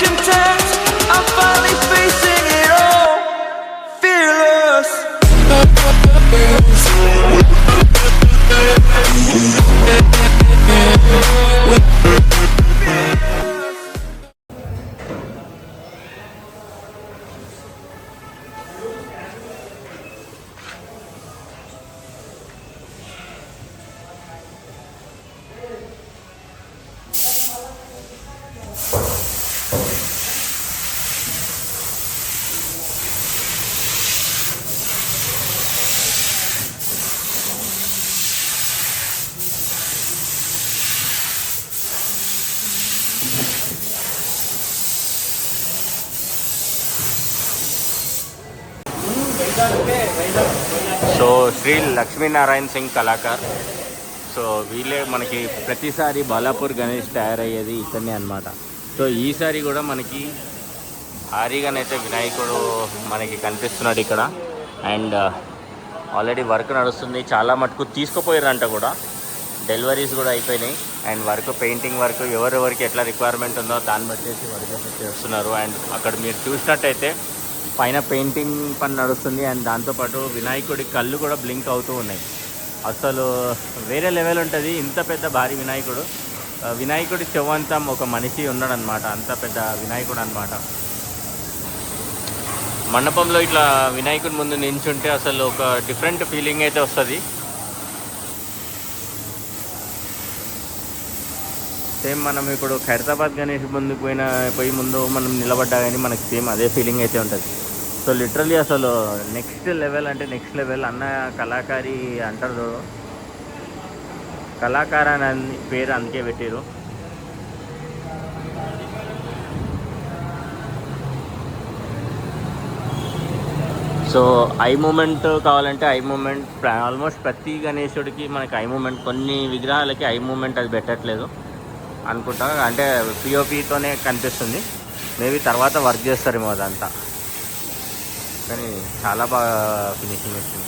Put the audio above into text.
content. I'm finally facing it all, fearless. So Shri Lakshminarayana Singh కళాకార్. So వీళ్ళే మనకి ప్రతిసారి బాలాపూర్ గణేష్ తయారయ్యేది ఇక్కడనే అనమాట. సో ఈసారి కూడా మనకి భారీగానైతే వినాయకుడు మనకి కనిపిస్తున్నాడు ఇక్కడ. అండ్ ఆల్రెడీ వర్క్ నడుస్తుంది, చాలా మటుకు తీసుకుపోయారంట కూడా, డెలివరీస్ కూడా అయిపోయినాయి. అండ్ వర్క్ పెయింటింగ్ వర్క్ ఎవరెవరికి ఎట్లా రిక్వైర్మెంట్ ఉందో దాన్ని బట్టేసి వర్క్ చేస్తున్నారు. అండ్ అక్కడ మీరు చూసినట్టయితే పైన పెయింటింగ్ పని నడుస్తుంది. అండ్ దాంతోపాటు వినాయకుడి కళ్ళు కూడా బ్లింక్ అవుతూ ఉన్నాయి. అసలు వేరే లెవెల్ ఉంటుంది. ఇంత పెద్ద భారీ వినాయకుడు, వినాయకుడి చెవంతం ఒక మనిషి ఉన్నాడనమాట, అంత పెద్ద వినాయకుడు అనమాట. మండపంలో ఇట్లా వినాయకుడి ముందు నించుంటే అసలు ఒక డిఫరెంట్ ఫీలింగ్ అయితే వస్తుంది. సేమ్ మనం ఇప్పుడు ఖైరతాబాద్ గణేష్ ముందు పోయి ముందు మనం నిలబడ్డా కానీ మనకి సేమ్ అదే ఫీలింగ్ అయితే ఉంటుంది. సో లిటరలీ అసలు నెక్స్ట్ లెవెల్ అంటే నెక్స్ట్ లెవెల్. అన్న కళాకారి అంటారు, కళాకార అని పేరు అందుకే పెట్టారు. సో ఐ మూమెంట్ కావాలంటే ఐ మూమెంట్ ఆల్మోస్ట్ ప్రతి గణేశుడికి మనకి ఐ మూమెంట్, కొన్ని విగ్రహాలకి ఐ మూమెంట్ అది పెట్టట్లేదు అనుకుంటా, అంటే పిఓపితోనే కనిపిస్తుంది. మేబీ తర్వాత వర్క్ చేస్తారేమో అదంతా, కానీ చాలా బాగా ఫినిషింగ్ వచ్చింది.